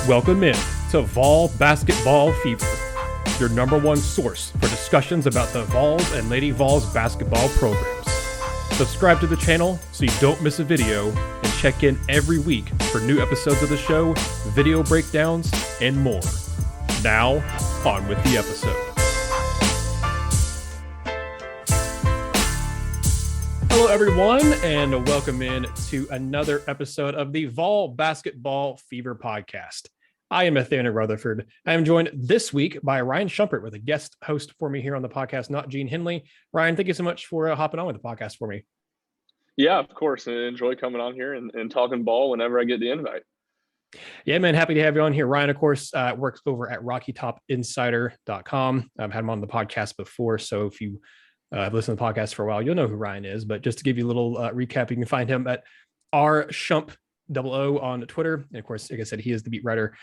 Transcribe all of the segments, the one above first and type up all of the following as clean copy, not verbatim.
Welcome in to Vol Basketball Fever, your number one source for discussions about the Vols and Lady Vols basketball programs. Subscribe to the channel so you don't miss a video, and check in every week for new episodes of the show, video breakdowns, and more. Now, on with the episode. Hello, everyone, and welcome in to another episode of the Vol Basketball Fever podcast. I am Nathanael Rutherford. I am joined this week by Ryan Schumpert with a guest host for me here on the podcast, not Gene Henley. Ryan, thank you so much for hopping on with the podcast for me. Yeah, of course. I enjoy coming on here and talking ball whenever I get the invite. Yeah, man, happy to have you on here. Ryan, of course, works over at RockyTopInsider.com. I've had him on the podcast before, so if you have listened to the podcast for a while, you'll know who Ryan is. But just to give you a little recap, you can find him at rshump00 on Twitter. And of course, like I said, he is the beat writer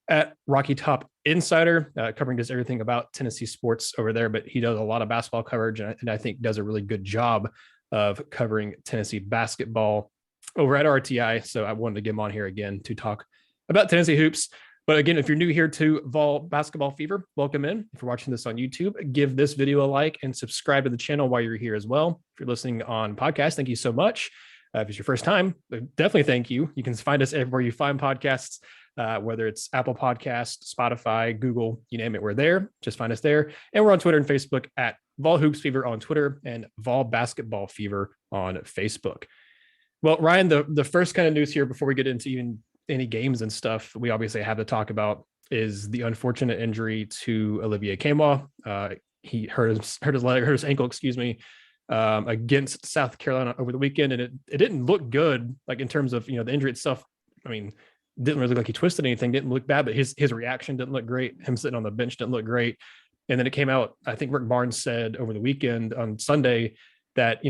at Rocky Top Insider, covering just everything about Tennessee sports over there. But he does a lot of basketball coverage, and I think does a really good job of covering Tennessee basketball over at RTI. So I wanted to get him on here again to talk about Tennessee hoops. But again, if you're new here to Vol Basketball Fever, welcome in. If you're watching this on YouTube, give this video a like and subscribe to the channel while you're here as well. If you're listening on podcast, thank you so much. If it's your first time, definitely thank you. You can find us everywhere you find podcasts, whether it's Apple Podcasts, Spotify, Google, you name it, we're there. Just find us there. And we're on Twitter and Facebook at Vol Hoops Fever on Twitter and Vol Basketball Fever on Facebook. Well, Ryan, the first kind of news here before we get into even any games and stuff we obviously have to talk about is the unfortunate injury to Olivier Nkamhoua. He hurt his ankle, against South Carolina over the weekend, and it didn't look good, like in terms of the injury itself. I mean, didn't really look like he twisted anything, didn't look bad, but his reaction didn't look great. Him sitting on the bench didn't look great. And then it came out, I think Rick Barnes said over the weekend on Sunday that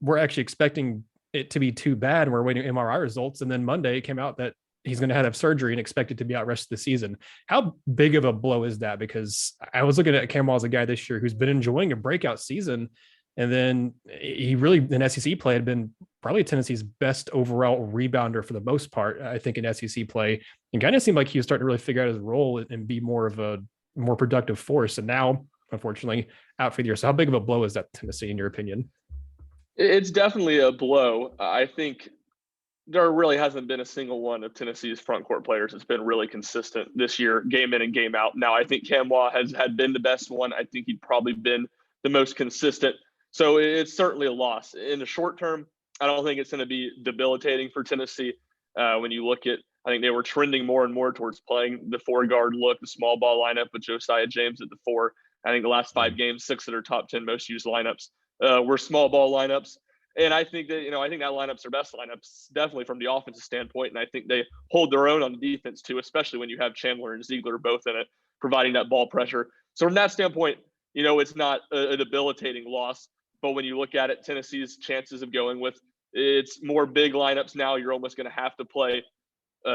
we're actually expecting it to be too bad, and we're waiting MRI results. And then Monday it came out that he's going to have surgery and expected to be out rest of the season. How big of a blow is that? Because I was looking at Nkamhoua as a guy this year who's been enjoying a breakout season. And then he really, in SEC play, had been probably Tennessee's best overall rebounder for the most part, I think, in SEC play. And kind of seemed like he was starting to really figure out his role and be more of a more productive force. And now, unfortunately, out for the year. So how big of a blow is that to Tennessee, in your opinion? It's definitely a blow. I think there really hasn't been a single one of Tennessee's front court players that's been really consistent this year, game in and game out. Now, I think Nkamhoua had been the best one. I think he'd probably been the most consistent. So it's certainly a loss. In the short term, I don't think it's going to be debilitating for Tennessee. When you look at, I think they were trending more and more towards playing the four-guard look, the small ball lineup with Josiah James at the four. I think the last 5 games, 6 of their top 10 most used lineups were small ball lineups. And I think that, I think that lineup's their best lineups, definitely from the offensive standpoint. And I think they hold their own on defense too, especially when you have Chandler and Zeigler both in it, providing that ball pressure. So from that standpoint, it's not a debilitating loss. But when you look at it, Tennessee's chances of going with it's more big lineups now. You're almost going to have to play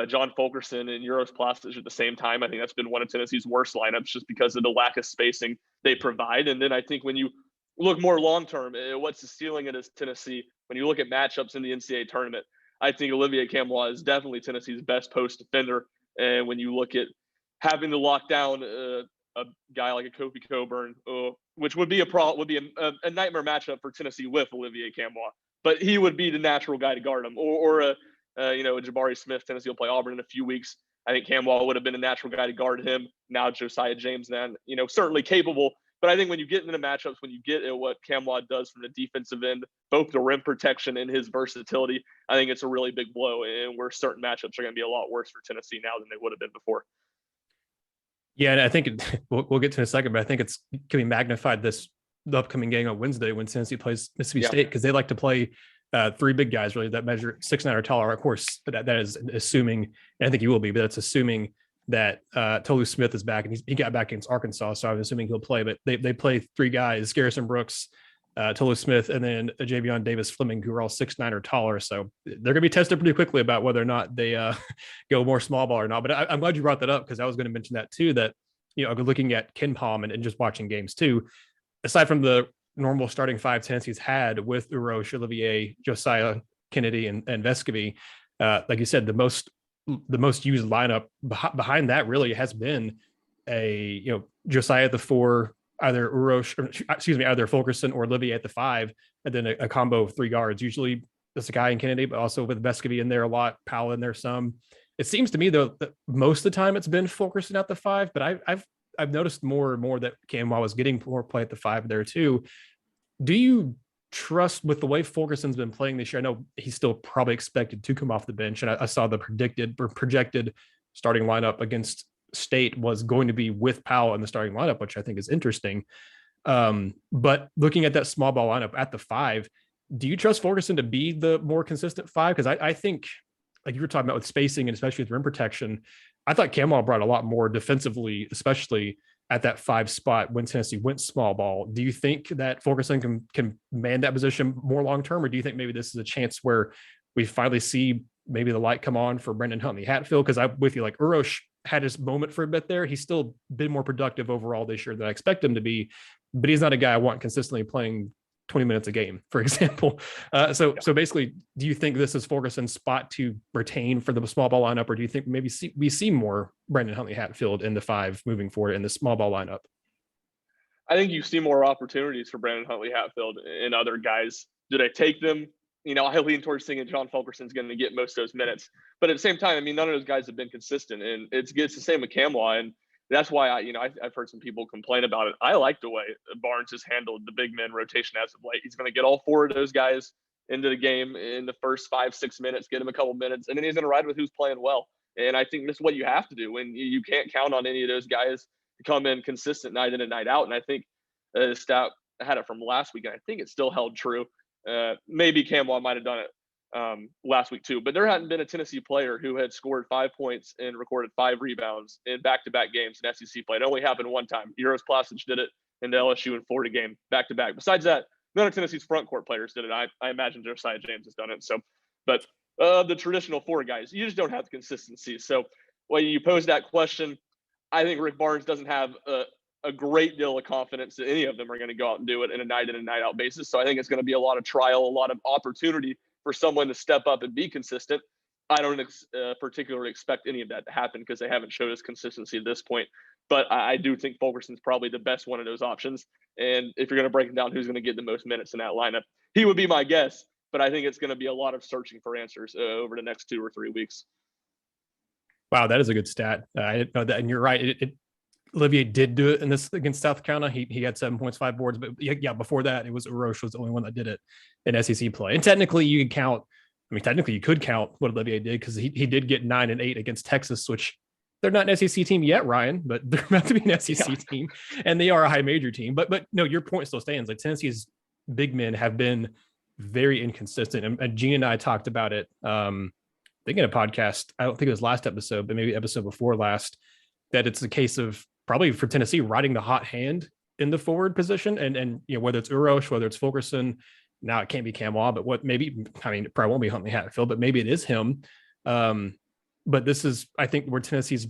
John Fulkerson and Euros Plastic at the same time. I think that's been one of Tennessee's worst lineups just because of the lack of spacing they provide. And then I think when you look more long-term, what's the ceiling in Tennessee? When you look at matchups in the NCAA tournament, I think Olivier Nkamhoua is definitely Tennessee's best post defender. And when you look at having to lock down a guy like a Kofi Coburn, which would be a nightmare matchup for Tennessee with Olivier Nkamhoua, but he would be the natural guy to guard him, or a Jabari Smith. Tennessee will play Auburn in a few weeks. I think Nkamhoua would have been a natural guy to guard him. Now Josiah James, then certainly capable. But I think when you get into matchups, when you get at what Nkamhoua does from the defensive end, both the rim protection and his versatility, I think it's a really big blow. And where certain matchups are going to be a lot worse for Tennessee now than they would have been before. Yeah, and I think we'll get to in a second, but I think it's can be magnified the upcoming game on Wednesday when Tennessee plays Mississippi State, because they like to play 3 big guys really that measure 6'9" or taller. Of course, that is assuming, and I think he will be, but that's assuming that Tolu Smith is back, and he got back against Arkansas, so I'm assuming he'll play. But they play 3 guys: Garrison Brooks, Tolu Smith, and then Javion Davis Fleming, who are all 6'9" or taller. So they're going to be tested pretty quickly about whether or not they go more small ball or not. But I'm glad you brought that up, because I was going to mention that too, that, looking at KenPom and just watching games too, aside from the normal starting 5 Tennessee's had with Urosh, Olivier, Josiah, Kennedy, and Vescovy, like you said, the most the most used lineup behind that really has been Josiah at the 4, either either Fulkerson or Olivier at the 5, and then a combo of 3 guards, usually the Zakai and Kennedy, but also with Vescovy in there a lot, Powell in there some. It seems to me though that most of the time it's been Fulkerson at the 5, but I've noticed more and more that Nkamhoua was getting more play at the 5 there too. Do you trust with the way Fulkerson's been playing this year? I know he's still probably expected to come off the bench, and I saw the projected starting lineup against State was going to be with Powell in the starting lineup, which I think is interesting. But looking at that small ball lineup at the 5, do you trust Fulkerson to be the more consistent 5? Because I think, like you were talking about with spacing and especially with rim protection, I thought Nkamhoua brought a lot more defensively, especially at that 5 spot when Tennessee went small ball. Do you think that Fulkerson can man that position more long term, or do you think maybe this is a chance where we finally see maybe the light come on for Brendan Huntley-Hatfield? Because I'm with you, like Urosh had his moment for a bit there. He's still been more productive overall this year than I expect him to be, but he's not a guy I want consistently playing 20 minutes a game, for example. So basically, do you think this is Fulkerson's spot to retain for the small ball lineup, or do you think maybe we see more Brendan Huntley-Hatfield in the 5 moving forward in the small ball lineup? I think you see more opportunities for Brendan Huntley-Hatfield and other guys. Do they take them? I lean towards thinking John Fulkerson's going to get most of those minutes. But at the same time, none of those guys have been consistent, and it's the same with Nkamhoua. And that's why I've heard some people complain about it. I like the way Barnes has handled the big men rotation as of late. He's going to get all 4 of those guys into the game in the first 5-6 minutes, get him a couple minutes, and then he's going to ride with who's playing well. And I think this is what you have to do when you can't count on any of those guys to come in consistent night in and night out. And I think the stat, I had it from last week, and I think it still held true. Maybe Nkamhoua might have done it last week too, but there hadn't been a Tennessee player who had scored 5 points and recorded 5 rebounds in back-to-back games in SEC play. It only happened one time. Euros Plasic did it in the LSU and Florida game back-to-back. Besides that, none of Tennessee's front court players did it. I imagine Josiah James has done it. So, but the traditional 4 guys, you just don't have the consistency. So when you pose that question, I think Rick Barnes doesn't have a great deal of confidence that any of them are going to go out and do it in a night in and night out basis. So I think it's going to be a lot of trial, a lot of opportunity for someone to step up and be consistent. I don't particularly expect any of that to happen because they haven't showed us consistency at this point. But I do think Fulkerson's probably the best one of those options. And if you're going to break it down, who's going to get the most minutes in that lineup, he would be my guess. But I think it's going to be a lot of searching for answers over the next 2 or 3 weeks. Wow, that is a good stat. I didn't know that. And you're right. Olivier did do it in this against South Carolina. He had 7 points, 5 boards, but before that, it was Urosh was the only one that did it in SEC play. And technically you could count what Olivier did because he did get 9 and 8 against Texas, which they're not an SEC team yet, Ryan, but they're about to be an SEC team, and they are a high major team. But no, your point still stands. Like Tennessee's big men have been very inconsistent, and Gene and I talked about it. I think in a podcast, I don't think it was last episode, but maybe episode before last, that it's a case of probably for Tennessee riding the hot hand in the forward position, and whether it's Urosh, whether it's Fulkerson, now it can't be Nkamhoua, but it probably won't be Huntley-Hatfield, but maybe it is him. But this is, I think, where Tennessee's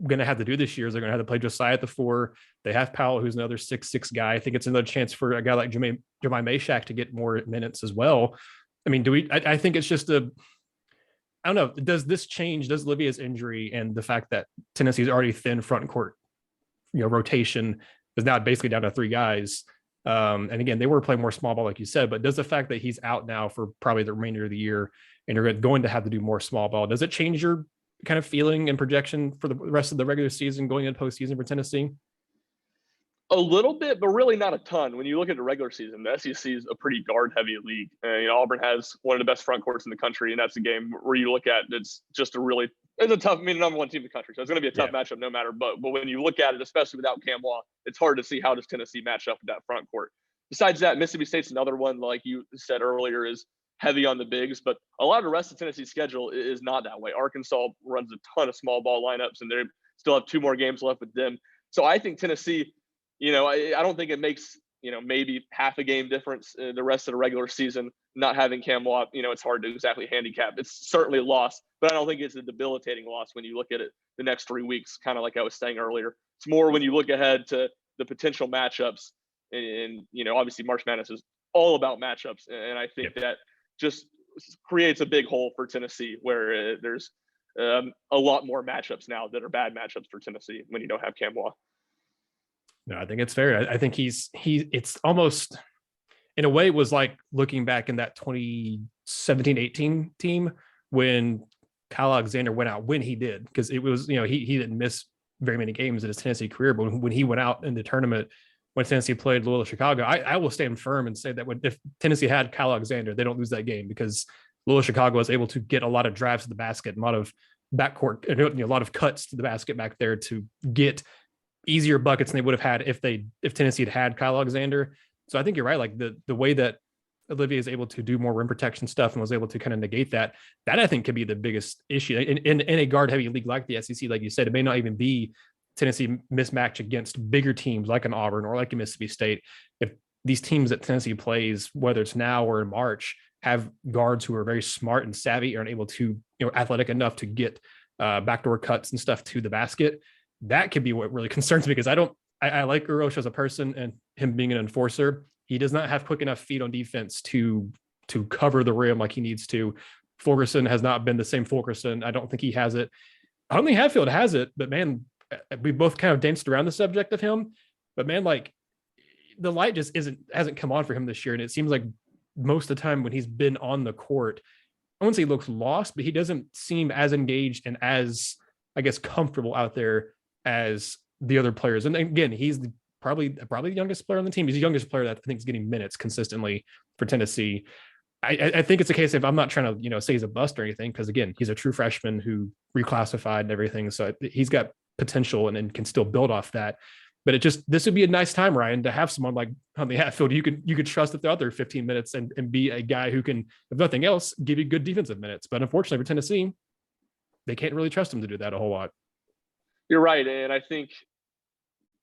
going to have to do this year is they're going to have to play Josiah at the 4. They have Powell, who's another 6'6" guy. I think it's another chance for a guy like Jemai Mashack to get more minutes as well. I think it's just I don't know. Does this change? Does Olivier's injury and the fact that Tennessee's already thin front court, rotation is now basically down to 3 guys. And again, they were playing more small ball, like you said, but does the fact that he's out now for probably the remainder of the year and you're going to have to do more small ball, does it change your kind of feeling and projection for the rest of the regular season going into postseason for Tennessee? A little bit, but really not a ton. When you look at the regular season, the SEC is a pretty guard-heavy league. Auburn has one of the best front courts in the country, and that's a game where you look at it's just it's a tough. Number 1 team in the country, so it's going to be a tough matchup no matter. But when you look at it, especially without Nkamhoua, it's hard to see how does Tennessee match up with that front court. Besides that, Mississippi State's another one, like you said earlier, is heavy on the bigs, but a lot of the rest of Tennessee's schedule is not that way. Arkansas runs a ton of small ball lineups, and they still have 2 more games left with them. So I think Tennessee. I don't think it makes, maybe half a game difference the rest of the regular season, not having Nkamhoua. It's hard to exactly handicap. It's certainly a loss, but I don't think it's a debilitating loss when you look at it the next 3 weeks, kind of like I was saying earlier. It's more when you look ahead to the potential matchups. And obviously March Madness is all about matchups. And I think that just creates a big hole for Tennessee where there's a lot more matchups now that are bad matchups for Tennessee when you don't have Nkamhoua. No, I think it's fair. I think it's almost, in a way, it was like looking back in that 2017-18 team when Kyle Alexander went out when he did, because it was, he didn't miss very many games in his Tennessee career, but when he went out in the tournament, when Tennessee played Loyola Chicago, I will stand firm and say that if Tennessee had Kyle Alexander, they don't lose that game, because Loyola Chicago was able to get a lot of drives to the basket, a lot of backcourt, a lot of cuts to the basket back there to get easier buckets than they would have had if Tennessee had Kyle Alexander. So I think you're right. Like the way that Olivier is able to do more rim protection stuff and was able to kind of negate that I think could be the biggest issue in a guard heavy league like the SEC. Like you said, it may not even be Tennessee mismatch against bigger teams like an Auburn or like a Mississippi State. If these teams that Tennessee plays, whether it's now or in March, have guards who are very smart and savvy and able to, athletic enough to get backdoor cuts and stuff to the basket, that could be what really concerns me, because I like Urosh as a person and him being an enforcer. He does not have quick enough feet on defense to cover the rim like he needs to. Fulkerson has not been the same Fulkerson. I don't think he has it. Huntley-Hatfield has it, but man, we both kind of danced around the subject of him. But man, like the light just hasn't come on for him this year. And it seems like most of the time when he's been on the court, I wouldn't say he looks lost, but he doesn't seem as engaged and as, I guess, comfortable out there as the other players. And again, he's probably the youngest player on the team. He's the youngest player that I think is getting minutes consistently for Tennessee. I think it's a case of, I'm not trying to, say he's a bust or anything, because again, he's a true freshman who reclassified and everything. So he's got potential and can still build off that. But this would be a nice time, Ryan, to have someone like Huntley-Hatfield you could trust it throughout their 15 minutes and be a guy who can, if nothing else, give you good defensive minutes. But unfortunately for Tennessee, they can't really trust him to do that a whole lot. You're right. And I think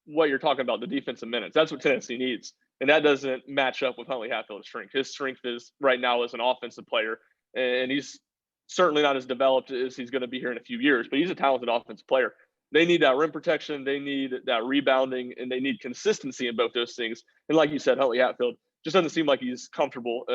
what you're talking about, the defensive minutes, that's what Tennessee needs. And that doesn't match up with Huntley-Hatfield's strength. His strength is right now as an offensive player. And he's certainly not as developed as he's going to be here in a few years, but he's a talented offensive player. They need that rim protection. They need that rebounding, and they need consistency in both those things. And like you said, Huntley-Hatfield just doesn't seem like he's comfortable,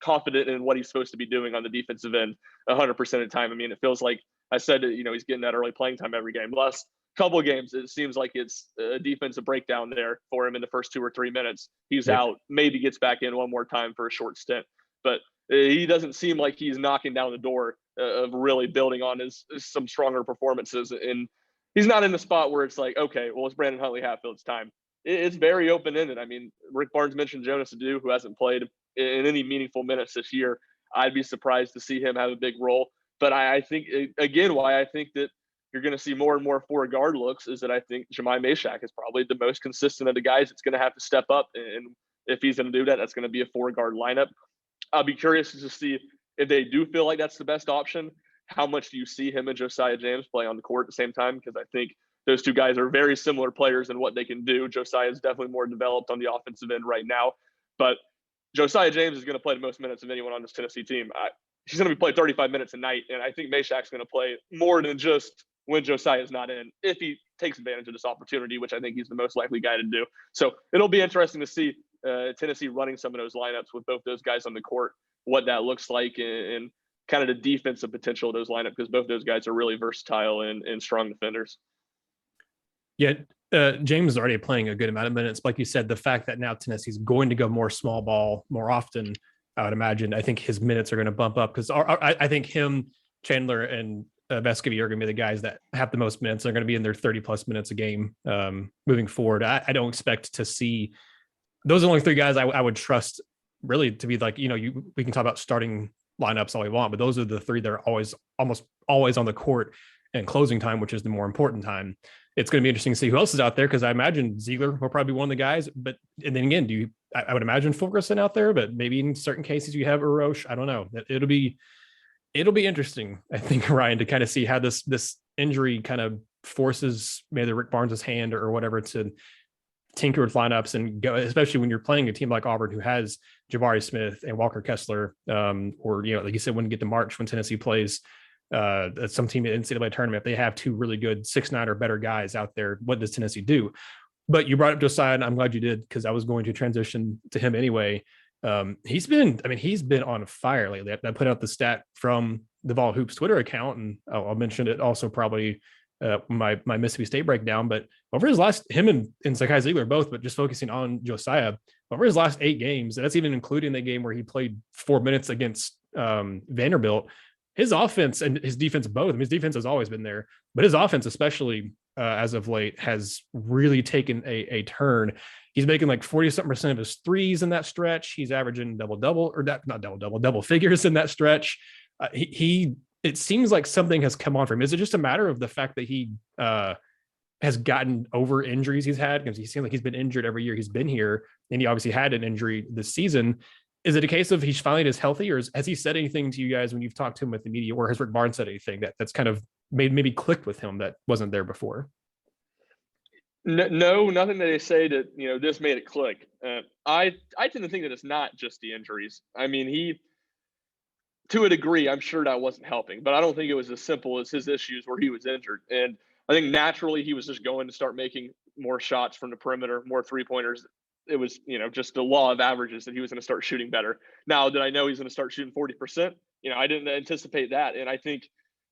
confident in what he's supposed to be doing on the defensive end 100% of the time. I mean, it feels like I said, he's getting that early playing time every game. Last couple of games, it seems like it's a defensive breakdown there for him in the first 2 or 3 minutes. He's out, maybe gets back in one more time for a short stint. But he doesn't seem like he's knocking down the door of really building on some stronger performances. And he's not in the spot where it's like, okay, well, it's Brandon Huntley-Hatfield's time. It's very open-ended. I mean, Rick Barnes mentioned Jonas Adu, who hasn't played in any meaningful minutes this year. I'd be surprised to see him have a big role. But I think, again, why I think that you're going to see more and more four-guard looks is that I think Jahmai Mashack is probably the most consistent of the guys that's going to have to step up. And if he's going to do that, that's going to be a four-guard lineup. I'll be curious to see if they do feel like that's the best option. How much do you see him and Josiah James play on the court at the same time? Because I think those two guys are very similar players in what they can do. Josiah is definitely more developed on the offensive end right now. But Josiah James is going to play the most minutes of anyone on this Tennessee team. He's going to be playing 35 minutes a night, and I think Mashack's going to play more than just when Josiah is not in, if he takes advantage of this opportunity, which I think he's the most likely guy to do. So it'll be interesting to see Tennessee running some of those lineups with both those guys on the court, what that looks like, and kind of the defensive potential of those lineups, because both those guys are really versatile and strong defenders. Yeah, James is already playing a good amount of minutes. Like you said, the fact that now Tennessee's going to go more small ball more often, I would imagine, I think his minutes are going to bump up, because I think him, Chandler, and Vescovy are going to be the guys that have the most minutes. They're going to be in their 30-plus minutes a game moving forward. I don't expect to see – those are the only three guys I would trust really to be like, we can talk about starting lineups all we want, but those are the three that are almost always on the court and closing time, which is the more important time. It's going to be interesting to see who else is out there, because I imagine Zeigler will probably be one of the guys. But and then again, I would imagine Fulkerson out there, but maybe in certain cases you have Urosh. I don't know. It'll be interesting, I think, Ryan, to kind of see how this injury kind of forces maybe Rick Barnes' hand or whatever to tinker with lineups and go, especially when you're playing a team like Auburn who has Jabari Smith and Walker Kessler, or like you said, when you get to March when Tennessee plays some team in the NCAA tournament, they have two really good 6'9" or better guys out there. What does Tennessee do? But you brought up Josiah, and I'm glad you did, because I was going to transition to him anyway. He's been on fire lately. I put out the stat from the Vol Hoops Twitter account, and I'll mention it also probably my Mississippi State breakdown. But over his last, him and Zakai Zeigler both, but just focusing on Josiah, over his last 8 games, and that's even including the game where he played 4 minutes against Vanderbilt. His offense and his defense both. I mean, his defense has always been there, but his offense, especially as of late, has really taken a turn. He's making like 40-something% of his threes in that stretch. He's averaging double-double, or not double-double, double figures in that stretch. It seems like something has come on for him. Is it just a matter of the fact that he has gotten over injuries he's had? Because he seems like he's been injured every year he's been here, and he obviously had an injury this season. Is it a case of he's finally just healthy, or has he said anything to you guys when you've talked to him with the media, or has Rick Barnes said anything that's kind of maybe clicked with him that wasn't there before? No, nothing that they say that, this made it click. I tend to think that it's not just the injuries. I mean, to a degree, I'm sure that wasn't helping, but I don't think it was as simple as his issues where he was injured. And I think naturally he was just going to start making more shots from the perimeter, more 3-pointers. It was, just the law of averages that he was going to start shooting better. Now, did I know he's going to start shooting 40%? I didn't anticipate that. And I think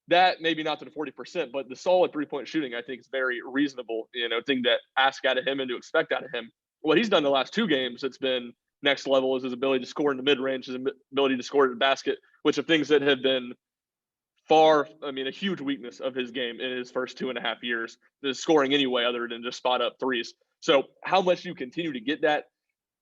that maybe not to the 40%, but the solid 3-point shooting, I think, is very reasonable, thing to ask out of him and to expect out of him. What he's done the last 2 games, it's been next level, is his ability to score in the mid-range, his ability to score at the basket, which are things that have been a huge weakness of his game in his first 2.5 years, the scoring anyway, other than just spot up threes. So how much you continue to get that,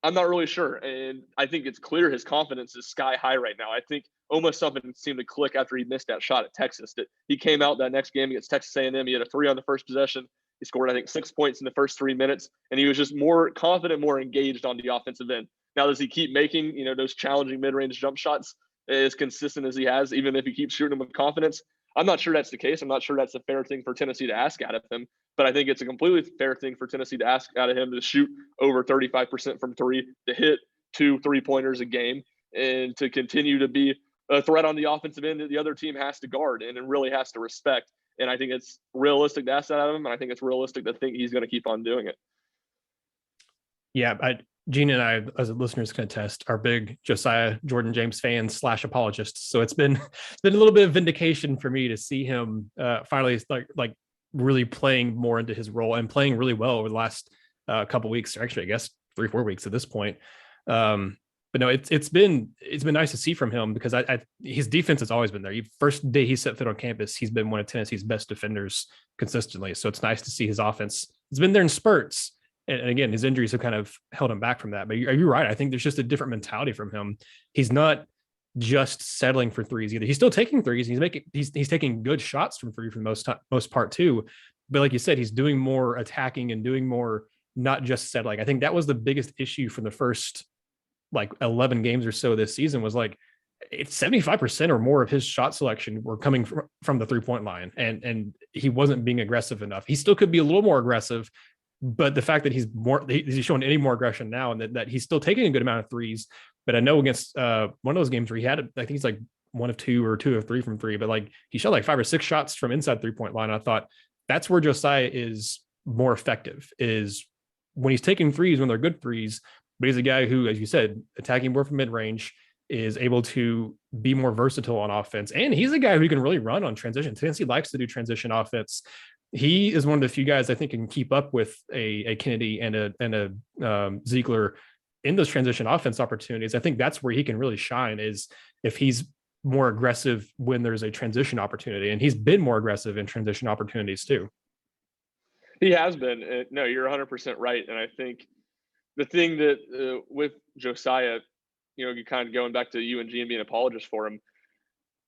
I'm not really sure. And I think it's clear his confidence is sky high right now. I think almost something seemed to click after he missed that shot at Texas, that he came out that next game against Texas A&M. He had a 3 on the first possession. He scored, I think, 6 points in the first 3 minutes, and he was just more confident, more engaged on the offensive end. Now, does he keep making, those challenging mid-range jump shots as consistent as he has, even if he keeps shooting them with confidence? I'm not sure that's the case. I'm not sure that's a fair thing for Tennessee to ask out of him, but I think it's a completely fair thing for Tennessee to ask out of him to shoot over 35% from 3, to hit 2 3-pointers a game, and to continue to be a threat on the offensive end that the other team has to guard and really has to respect. And I think it's realistic to ask that out of him, and I think it's realistic to think he's going to keep on doing it. Yeah, Gene and I, as listeners can attest, are big Josiah-Jordan James fans / apologists. So it's been a little bit of vindication for me to see him finally like really playing more into his role and playing really well over the last couple weeks, or actually I guess 3-4 weeks at this point. But no, it's been nice to see from him, because his defense has always been there. First day he set foot on campus, he's been one of Tennessee's best defenders consistently. So it's nice to see his offense. It's been there in spurts. And again, his injuries have kind of held him back from that. But you're right. I think there's just a different mentality from him. He's not just settling for threes either. He's still taking threes. He's taking good shots from 3 for the most part too. But like you said, he's doing more attacking and doing more, not just settling. I think that was the biggest issue from the first 11 games or so this season, was it's 75% or more of his shot selection were coming from the 3-point line, and he wasn't being aggressive enough. He still could be a little more aggressive, but the fact that he's showing any more aggression now, and that he's still taking a good amount of threes. But I know against one of those games where he had, I think he's 1 of 2 or 2 of 3 from 3, but he shot 5 or 6 shots from inside 3-point line. I thought that's where Josiah is more effective, is when he's taking threes, when they're good threes. But he's a guy who, as you said, attacking more from mid-range, is able to be more versatile on offense. And he's a guy who can really run on transition. Tennessee likes to do transition offense. He is one of the few guys I think can keep up with a Kennedy and a Zeigler in those transition offense opportunities. I think that's where he can really shine, is if he's more aggressive when there's a transition opportunity. And he's been more aggressive in transition opportunities too. He has been. No, you're 100% right. And I think the thing that with Josiah, you kind of going back to UNG and being an apologist for him,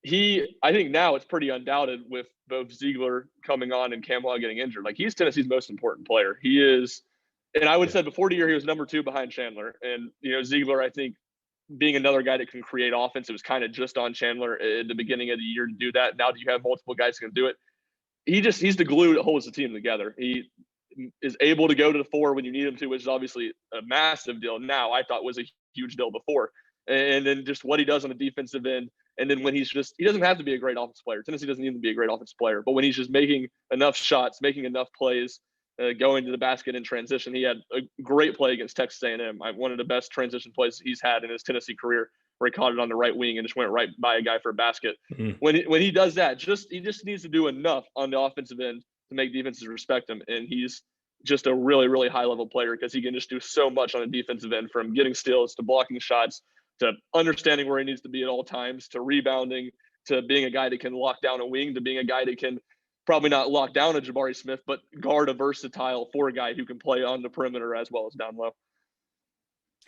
I think now it's pretty undoubted, with both Zeigler coming on and Nkamhoua getting injured. He's Tennessee's most important player. He is, and I would have said before the year he was number 2 behind Chandler. And Zeigler, I think, being another guy that can create offense, it was kind of just on Chandler at the beginning of the year to do that. Now that you have multiple guys who can do it, he's the glue that holds the team together. He is able to go to the 4 when you need him to, which is obviously a massive deal now. I thought was a huge deal before. And then just what he does on the defensive end. And then when he doesn't have to be a great offense player. Tennessee doesn't need to be a great offense player, but when he's just making enough shots, making enough plays, going to the basket in transition. He had a great play against Texas A&M. One of the best transition plays he's had in his Tennessee career, where he caught it on the right wing and just went right by a guy for a basket. Mm-hmm. When he does that, he just needs to do enough on the offensive end to make defenses respect him. And he's just a really, really high level player because he can just do so much on the defensive end, from getting steals to blocking shots to understanding where he needs to be at all times to rebounding to being a guy that can lock down a wing to being a guy that can probably not lock down a Jabari Smith, but guard a versatile four guy who can play on the perimeter as well as down low.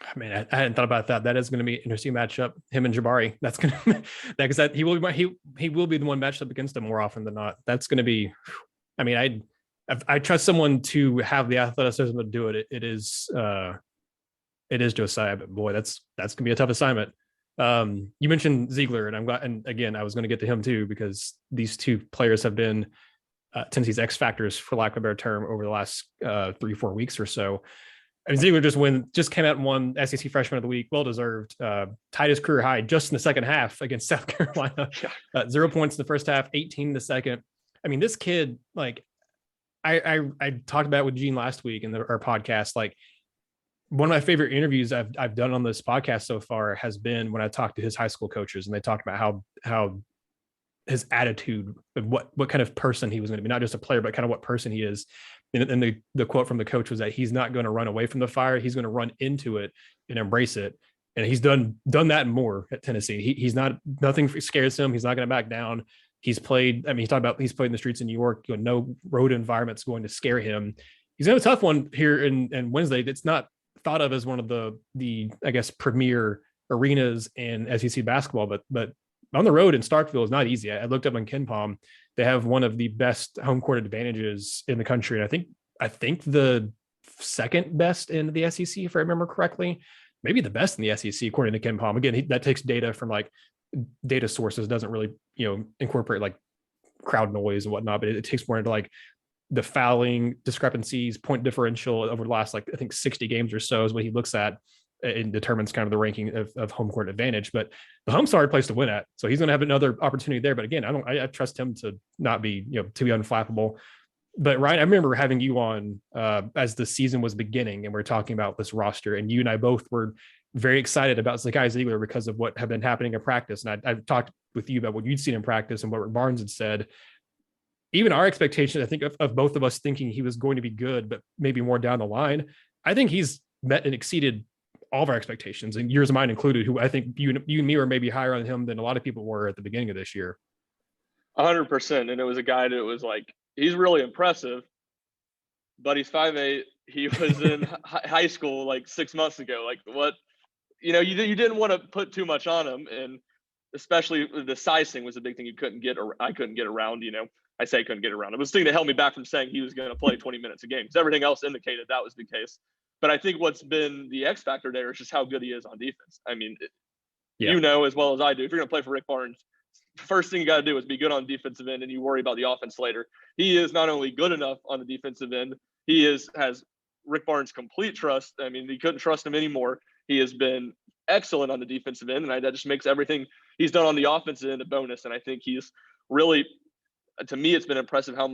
I mean, I hadn't thought about that. That is going to be an interesting matchup. Him and Jabari. That's going to because he will be the one matched up against him more often than not. That's going to be. I mean, I trust someone to have the athleticism to do it. It is Josiah, but boy, that's going to be a tough assignment. You mentioned Zeigler, and I'm glad. And again, I was going to get to him too because these two players have been Tennessee's X factors, for lack of a better term, over the last 3-4 weeks or so. I mean, Zeigler just came out and won SEC Freshman of the Week, well deserved. Tied his career high just in the second half against South Carolina. 0 points in the first half, 18 in the second. I mean, this kid, like I talked about with Gene last week in our podcast. Like, one of my favorite interviews I've done on this podcast so far has been when I talked to his high school coaches, and they talked about how his attitude and what kind of person he was going to be, not just a player, but kind of what person he is. And the quote from the coach was that he's not going to run away from the fire. He's going to run into it and embrace it. And he's done that and more at Tennessee. Nothing scares him. He's not going to back down. He's played. I mean, he's played in the streets in New York. No road environment's going to scare him. He's got a tough one here in Wednesday. It's not thought of as one of the I guess premier arenas in SEC basketball, but on the road in Starkville is not easy. I looked up on KenPom. They have one of the best home court advantages in the country. And I think the second best in the SEC, if I remember correctly, maybe the best in the SEC, according to KenPom. Again, that takes data from like data sources, doesn't really, incorporate like crowd noise and whatnot, but it takes more into like the fouling discrepancies, point differential over the last, like, I think 60 games or so is what he looks at and determines kind of the ranking of home court advantage. But the home's a hard place to win at. So he's going to have another opportunity there. But again, I trust him to not be, to be unflappable. But Ryan, I remember having you on as the season was beginning and we're talking about this roster, and you and I both were very excited about Zakai Zeigler because of what had been happening in practice. And I've talked with you about what you'd seen in practice and what Rick Barnes had said. Even our expectations, I think, of both of us thinking he was going to be good, but maybe more down the line, I think he's met and exceeded all of our expectations, and yours and mine included, who I think you and me were maybe higher on him than a lot of people were at the beginning of this year. 100%. And it was a guy that was like, he's really impressive, but he's 5'8". He was in high school like 6 months ago. Like, what, you didn't want to put too much on him. And especially the sizing was a big thing I couldn't get around, I say I couldn't get around. It was the thing that held me back from saying he was going to play 20 minutes a game, because everything else indicated that was the case. But I think what's been the X factor there is just how good he is on defense. I mean, as well as I do, if you're going to play for Rick Barnes, first thing you got to do is be good on defensive end, and you worry about the offense later. He is not only good enough on the defensive end, he has Rick Barnes' complete trust. I mean, he couldn't trust him anymore. He has been excellent on the defensive end, and that just makes everything he's done on the offensive end a bonus. And I think he's really, to me, it's been impressive how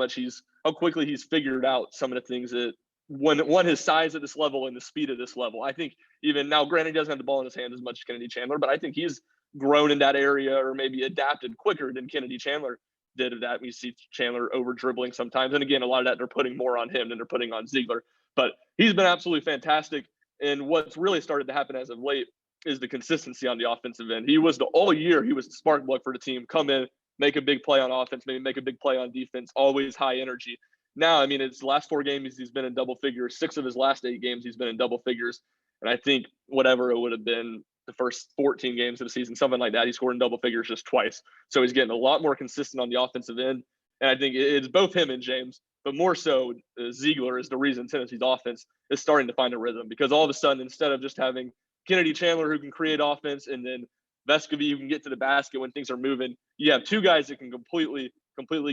quickly he's figured out some of the things that when his size at this level and the speed at this level. I think even now, granted, he doesn't have the ball in his hand as much as Kennedy Chandler, but I think he's grown in that area, or maybe adapted quicker than Kennedy Chandler did of that. We see Chandler over dribbling sometimes. And again, a lot of that they're putting more on him than they're putting on Zeigler. But he's been absolutely fantastic. And what's really started to happen as of late is the consistency on the offensive end. All year, he was the spark plug for the team. Come in, make a big play on offense, maybe make a big play on defense, always high energy. Now, I mean, it's the last 4 games he's been in double figures. 6 of his last 8 games he's been in double figures. And I think whatever it would have been the first 14 games of the season, something like that, he scored in double figures just twice. So he's getting a lot more consistent on the offensive end. And I think it's both him and James, but more so Zeigler is the reason Tennessee's offense is starting to find a rhythm, because all of a sudden, instead of just having Kennedy Chandler who can create offense and then Vescovy who can get to the basket when things are moving, you have 2 guys that can completely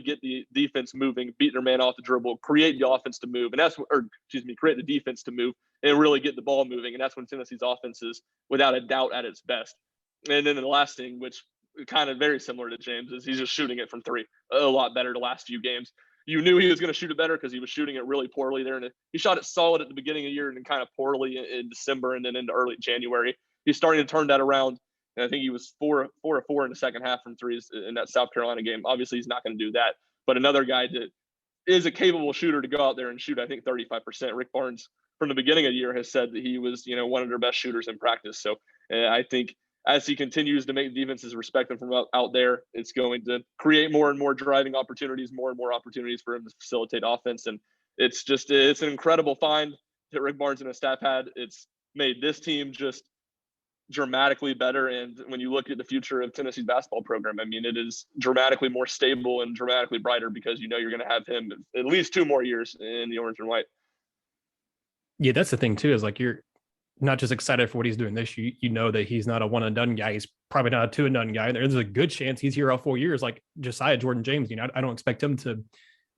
get the defense moving, beat their man off the dribble, create the offense to move, create the defense to move and really get the ball moving. And that's when Tennessee's offense is without a doubt at its best. And then the last thing, which kind of very similar to James, is he's just shooting it from 3 a lot better the last few games. you knew he was going to shoot it better because he was shooting it really poorly there. And he shot it solid at the beginning of the year and then kind of poorly in December and then into early January. He's starting to turn that around. And I think he was 4 of 4 in the second half from threes in that South Carolina game. Obviously, he's not going to do that. But another guy that is a capable shooter to go out there and shoot, I think, 35%. Rick Barnes, from the beginning of the year, has said that he was, one of their best shooters in practice. So I think as he continues to make defenses respect him from out there, it's going to create more and more driving opportunities, more and more opportunities for him to facilitate offense. And it's an incredible find that Rick Barnes and his staff had. It's made this team just dramatically better. And when you look at the future of Tennessee's basketball program, I mean, it is dramatically more stable and dramatically brighter because you're going to have him at least 2 more years in the orange and white. Yeah, that's the thing too, is like, you're not just excited for what he's doing this year. You know that he's not a one and done guy. He's probably not a 2 and done guy. There's a good chance he's here all 4 years, like Josiah-Jordan James. I don't expect him to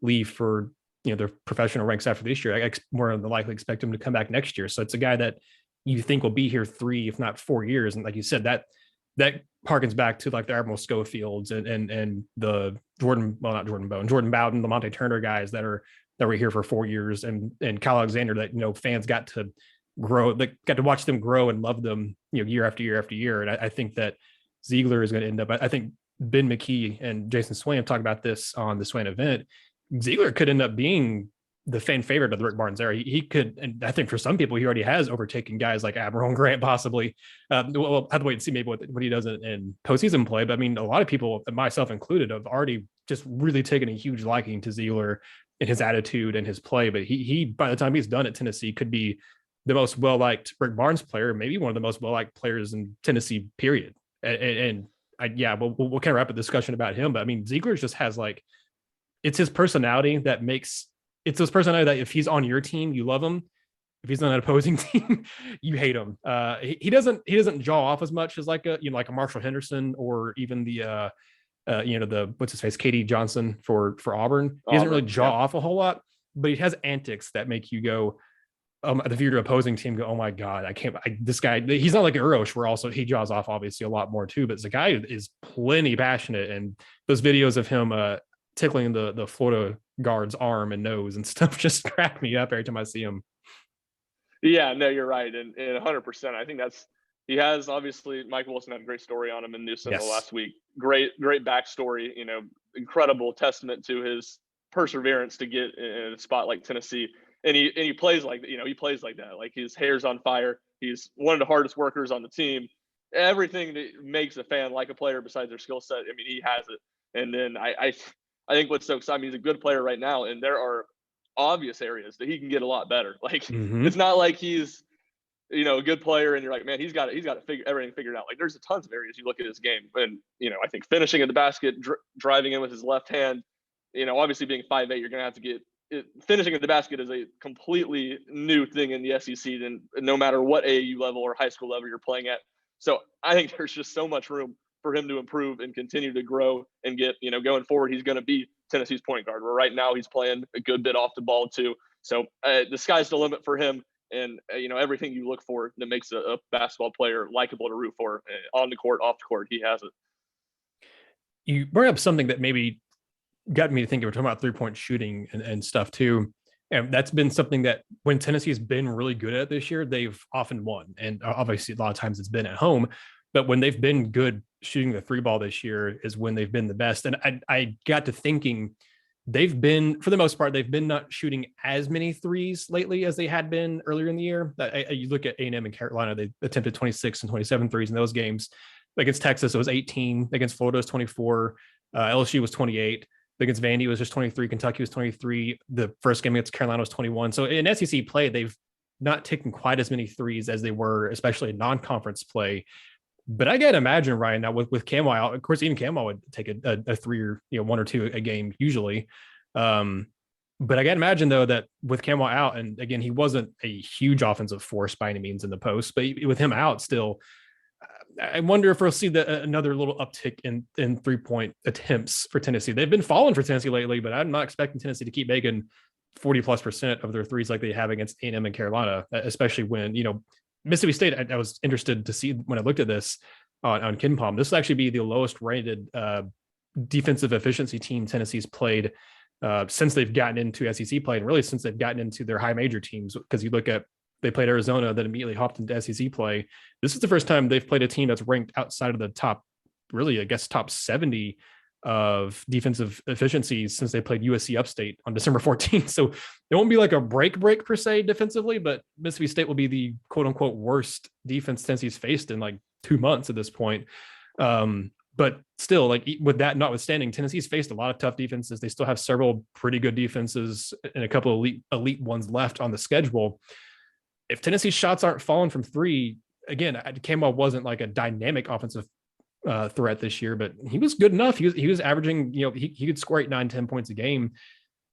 leave for their professional ranks after this year. I more than likely expect him to come back next year. So it's a guy that you think will be here 3, if not 4 years. And like you said, that harkens back to like the Admiral Schofields and the Jordan Bowden, the Monte Turner guys that were here for 4 years, and Kyle Alexander that fans got to grow, got to watch them grow and love them year after year after year. And I think that Zeigler is going to end up, I think Ben McKee and Jason Swain talked about this on the Swain event. Zeigler could end up being the fan favorite of the Rick Barnes era. He could, and I think for some people, he already has overtaken guys like Admiral and Grant, possibly. We'll have to wait and see maybe what he does in postseason play. But I mean, a lot of people, myself included, have already just really taken a huge liking to Zeigler and his attitude and his play. But he by the time he's done at Tennessee, could be the most well-liked Rick Barnes player, maybe one of the most well-liked players in Tennessee, period. We'll kind of wrap a discussion about him. But I mean, Zeigler just has it's his personality that makes, it's his personality that if he's on your team, you love him. If he's on an opposing team, you hate him. He doesn't jaw off as much as like a Marshall Henderson, or even the what's his face, KD Johnson for Auburn. He doesn't really jaw off a whole lot, but he has antics that make you go, if you're the opposing team, go, oh my God, this guy, he's not like Urosh, where also he jaws off obviously a lot more too, but Zakai is plenty passionate. And those videos of him tickling the Florida guard's arm and nose and stuff just crack me up every time I see him. Yeah, no, you're right. And 100%. I think he has, obviously, Mike Wilson had a great story on him in News Central last week. Great backstory, incredible testament to his perseverance to get in a spot like Tennessee. And he plays like, he plays like that. Like, his hair's on fire. He's one of the hardest workers on the team. Everything that makes a fan like a player besides their skill set, I mean, he has it. And then I think what's so exciting, he's a good player right now, and there are obvious areas that he can get a lot better. Like, It's not like he's, a good player and you're like, man, he's got to figure everything figured out. Like, there's tons of areas you look at his game, and I think finishing at the basket, driving in with his left hand, obviously being 5'8", you're gonna have to get it. Finishing at the basket is a completely new thing in the SEC, and no matter what AAU level or high school level you're playing at. So I think there's just so much room for him to improve and continue to grow and get, going forward, he's going to be Tennessee's point guard, where right now he's playing a good bit off the ball too. So the sky's the limit for him. And, everything you look for that makes a basketball player likable to root for on the court, off the court, he has it. You bring up something that maybe got me to think, we're talking about 3-point shooting and stuff too. And that's been something that when Tennessee's been really good at this year, they've often won. And obviously a lot of times it's been at home, but when they've been good shooting the 3 ball this year is when they've been the best. And I got to thinking, they've been, for the most part, they've been not shooting as many threes lately as they had been earlier in the year. You look at A&M and Carolina, they attempted 26 and 27 threes in those games. Against Texas, it was 18. Against Florida, it was 24. LSU was 28. Against Vandy, it was just 23. Kentucky was 23. The first game against Carolina was 21. So in SEC play, they've not taken quite as many threes as they were, especially in non-conference play. But I got to imagine, Ryan, now with Nkamhoua out, of course, even Nkamhoua would take a 3 or 1 or 2 a game usually. But I got to imagine, though, that with Nkamhoua out, and again, he wasn't a huge offensive force by any means in the post, but with him out still, I wonder if we'll see another little uptick in 3-point attempts for Tennessee. They've been falling for Tennessee lately, but I'm not expecting Tennessee to keep making 40+% of their threes like they have against A&M and Carolina, especially when, Mississippi State, I was interested to see when I looked at this on KenPom. This will actually be the lowest rated defensive efficiency team Tennessee's played since they've gotten into SEC play, and really since they've gotten into their high major teams. Because you look at, they played Arizona, then immediately hopped into SEC play. This is the first time they've played a team that's ranked outside of the top, really, I guess, top 70 of defensive efficiency since they played USC Upstate on December 14th. So it won't be like a break per se defensively, but Mississippi State will be the quote unquote worst defense Tennessee's faced in like 2 months at this point. But still, like with that notwithstanding, Tennessee's faced a lot of tough defenses. They still have several pretty good defenses and a couple of elite ones left on the schedule. If Tennessee's shots aren't falling from three, again, Nkamhoua wasn't like a dynamic offensive threat this year, but he was good enough. He was averaging, he could score 8, 9, 10 points a game.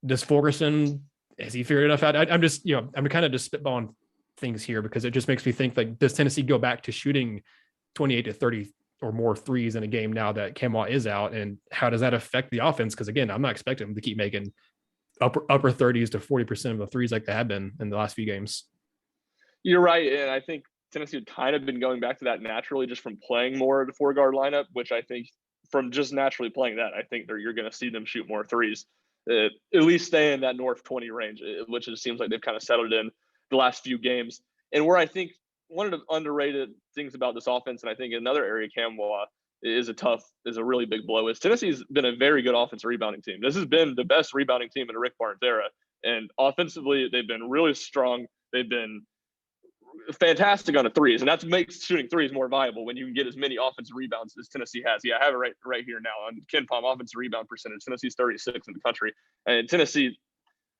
Does Fulkerson, has he figured enough out? I'm just, I'm kind of just spitballing things here because it just makes me think, like, does Tennessee go back to shooting 28 to 30 or more threes in a game now that Nkamhoua is out? And how does that affect the offense? Because again, I'm not expecting them to keep making upper 30s to 40% of the threes like they have been in the last few games. You're right. And I think Tennessee had kind of been going back to that naturally just from playing more of the 4-guard lineup, which I think from just naturally playing that, I think you're going to see them shoot more threes, at least stay in that north 20 range, which it seems like they've kind of settled in the last few games. And where I think one of the underrated things about this offense, and I think another area Nkamhoua is a really big blow, is Tennessee's been a very good offensive rebounding team. This has been the best rebounding team in the Rick Barnes era. And offensively, they've been really strong. They've been fantastic on the threes, and that makes shooting threes more viable when you can get as many offensive rebounds as Tennessee has. Yeah, I have it right here now on KenPom offensive rebound percentage. Tennessee's 36 in the country, and Tennessee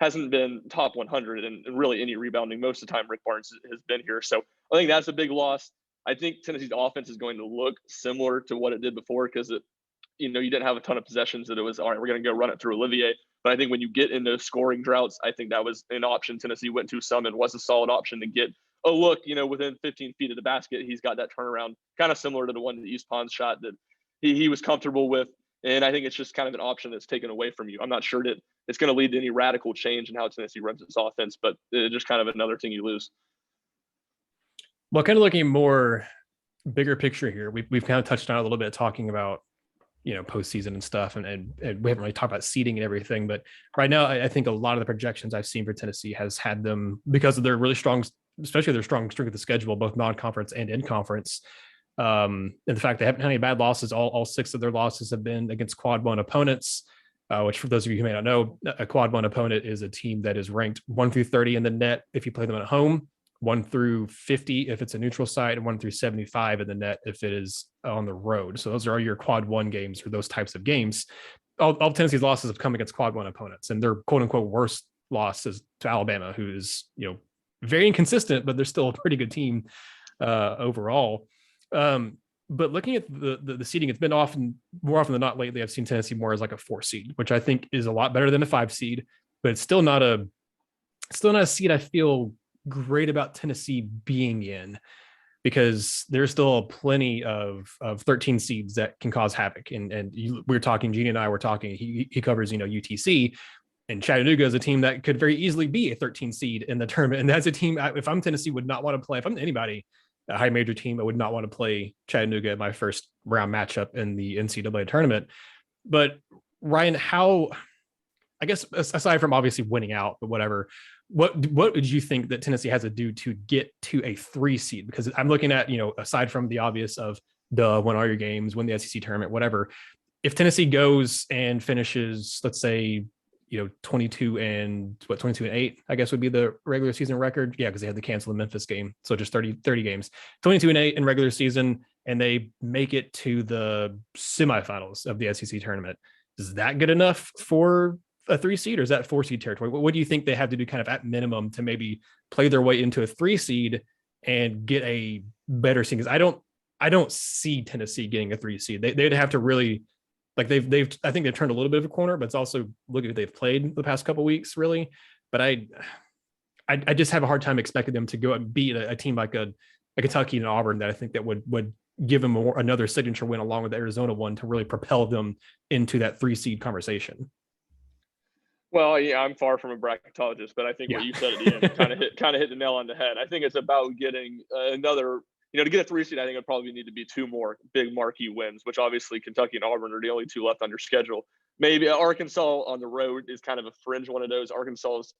hasn't been top 100 in really any rebounding most of the time Rick Barnes has been here. So I think that's a big loss. I think Tennessee's offense is going to look similar to what it did before because you didn't have a ton of possessions that it was, all right, we're going to go run it through Olivier. But I think when you get in those scoring droughts, I think that was an option Tennessee went to some and was a solid option to get a look, within 15 feet of the basket. He's got that turnaround kind of similar to the one that East Pond shot that he was comfortable with. And I think it's just kind of an option that's taken away from you. I'm not sure that it's going to lead to any radical change in how Tennessee runs its offense, but it's just kind of another thing you lose. Well, kind of looking more bigger picture here, we've kind of touched on a little bit talking about, postseason and stuff, and we haven't really talked about seeding and everything. But right now, I think a lot of the projections I've seen for Tennessee has had them, because of their really strong, especially their strong strength of the schedule, both non-conference and in conference. And the fact they haven't had any bad losses, all 6 of their losses have been against quad 1 opponents, which for those of you who may not know, a quad 1 opponent is a team that is ranked 1 through 30 in the net if you play them at home, 1 through 50 if it's a neutral site, and 1 through 75 in the net if it is on the road. So those are all your quad 1 games or those types of games. All Tennessee's losses have come against quad 1 opponents, and their quote unquote worst loss is to Alabama, who is, very inconsistent, but they're still a pretty good team overall. But looking at the seeding, it's been more often than not lately, I've seen Tennessee more as like a 4 seed, which I think is a lot better than a 5 seed, but it's still not a seed I feel great about Tennessee being in, because there's still plenty of 13 seeds that can cause havoc. And we're talking, Gene and I were talking, he covers, UTC, and Chattanooga is a team that could very easily be a 13 seed in the tournament. And that's a team, if I'm Tennessee, would not want to play. If I'm anybody, a high major team, I would not want to play Chattanooga in my first round matchup in the NCAA tournament. But Ryan, I guess aside from obviously winning out, but whatever, what would you think that Tennessee has to do to get to a 3 seed? Because I'm looking at, aside from the obvious of win all your games, win the SEC tournament, whatever, if Tennessee goes and finishes, let's say, 22 and 8, I guess would be the regular season record. Yeah, because they had to cancel the Memphis game. So just 30 games, 22 and 8 in regular season, and they make it to the semifinals of the SEC tournament. Is that good enough for a 3 seed, or is that 4 seed territory? What do you think they have to do kind of at minimum to maybe play their way into a 3 seed and get a better seed? Because I don't see Tennessee getting a 3 seed. They'd have to really, like, I think they've turned a little bit of a corner, but it's also look at who they've played the past couple of weeks, really. But I just have a hard time expecting them to go and beat a team like a Kentucky and Auburn that I think that would give them another signature win along with the Arizona one to really propel them into that 3 seed conversation. Well, yeah, I'm far from a bracketologist, but I think what you said at the end kind of hit the nail on the head. I think it's about getting another, to get a 3 seed, I think it'd probably need to be 2 more big marquee wins, which obviously Kentucky and Auburn are the only 2 left under schedule. maybe Arkansas on the road is kind of a fringe one of those. Arkansas's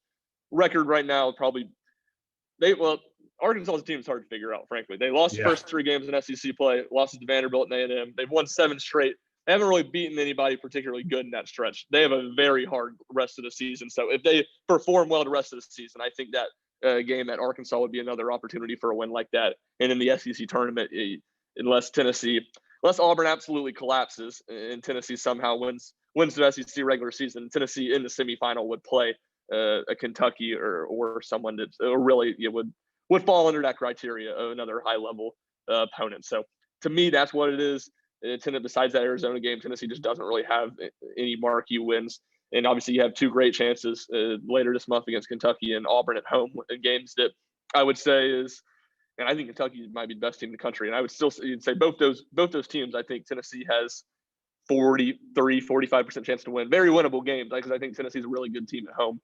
record right now probably Arkansas's team is hard to figure out, frankly. They lost the first 3 games in SEC play, lost to Vanderbilt and A&M. They've won 7 straight. They haven't really beaten anybody particularly good in that stretch. They have a very hard rest of the season. So if they perform well the rest of the season, I think that game at Arkansas would be another opportunity for a win like that. And in the SEC tournament, unless Auburn absolutely collapses and Tennessee somehow wins the SEC regular season, Tennessee in the semifinal would play a Kentucky or someone that really would fall under that criteria of another high level opponent. So to me, that's what it is. Besides that Arizona game, Tennessee just doesn't really have any marquee wins. And obviously you have 2 great chances later this month against Kentucky and Auburn at home in games that I would say is, and I think Kentucky might be the best team in the country. And I would still say both those teams, I think Tennessee has 45% chance to win. Very winnable games because I think Tennessee's a really good team at home.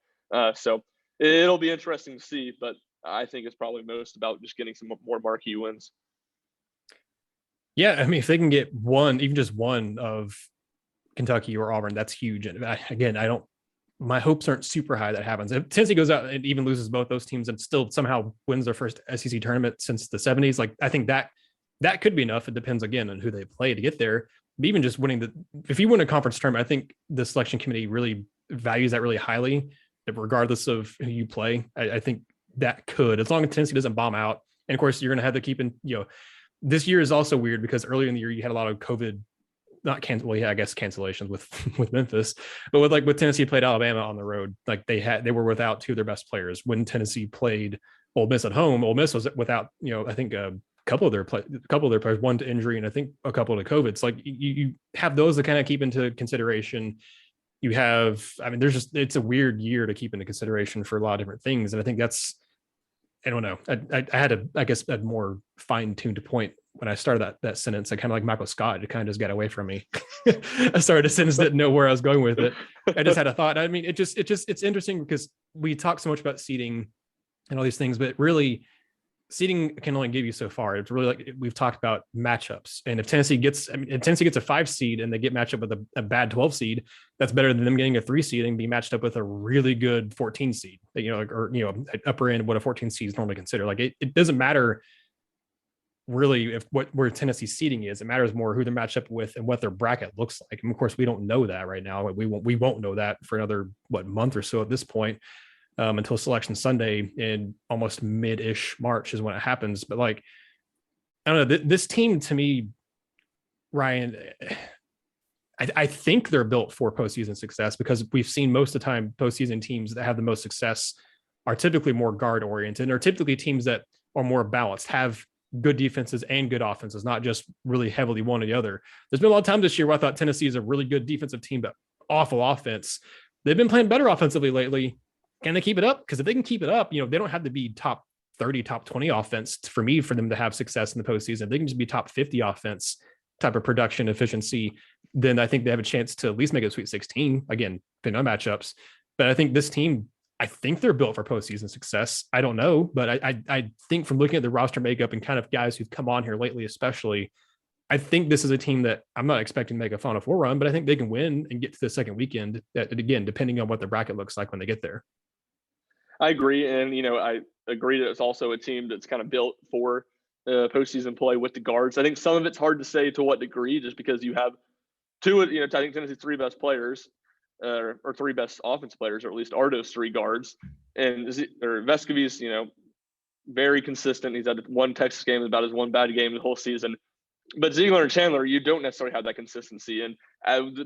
So it'll be interesting to see, but I think it's probably most about just getting some more marquee wins. Yeah, I mean, if they can get one, even just one of Kentucky or Auburn, that's huge. And again, my hopes aren't super high that happens. If Tennessee goes out and even loses both those teams and still somehow wins their first SEC tournament since the 70s, like I think that could be enough. It depends again on who they play to get there. But even just winning if you win a conference tournament, I think the selection committee really values that really highly, regardless of who you play. I think that could, as long as Tennessee doesn't bomb out. And of course, you're going to have to keep in, this year is also weird because earlier in the year you had a lot of COVID, I guess cancellations with Memphis, but with Tennessee played Alabama on the road, like they were without 2 of their best players. When Tennessee played Ole Miss at home, Ole Miss was without, I think a couple of their players, one to injury and I think a couple to COVID. So like you have those to kind of keep into consideration. You have, I mean, it's a weird year to keep into consideration for a lot of different things. And I think that's, I don't know. I had a more fine-tuned point when I started that sentence. I kind of like Michael Scott. It kind of just got away from me. I started a sentence, didn't know where I was going with it. I just had a thought. I mean, it's interesting because we talk so much about seeding and all these things, but really seeding can only give you so far. It's really like we've talked about matchups. And if Tennessee gets a 5 seed and they get matched up with a bad 12 seed, that's better than them getting a 3 seed and be matched up with a really good 14 seed, upper end of what a 14 seed is normally considered. Like it doesn't matter really where Tennessee's seeding is. It matters more who they're matched up with and what their bracket looks like. And of course, we don't know that right now. We won't know that for another month or so at this point. Until Selection Sunday in almost mid-ish March is when it happens. But like, I don't know, this team to me, Ryan, I think they're built for postseason success because we've seen most of the time postseason teams that have the most success are typically more guard oriented and are typically teams that are more balanced, have good defenses and good offenses, not just really heavily one or the other. There's been a lot of times this year where I thought Tennessee is a really good defensive team, but awful offense. They've been playing better offensively lately. Can they keep it up? Because if they can keep it up, they don't have to be top 30, top 20 offense for them to have success in the postseason. If they can just be top 50 offense type of production efficiency, then I think they have a chance to at least make it Sweet 16. Again, depending on matchups. But I think this team, I think they're built for postseason success. I don't know, but I think from looking at the roster makeup and kind of guys who've come on here lately, especially, I think this is a team that I'm not expecting to make a Final Four run, but I think they can win and get to the second weekend, again, depending on what their bracket looks like when they get there. I agree. And, I agree that it's also a team that's kind of built for postseason play with the guards. I think some of it's hard to say to what degree, just because you have I think Tennessee's 3 best players or 3 best offense players, or at least are those 3 guards. And Vescovi's, very consistent. He's had 1 Texas game, about his 1 bad game the whole season. But Zeigler and Chandler, you don't necessarily have that consistency. And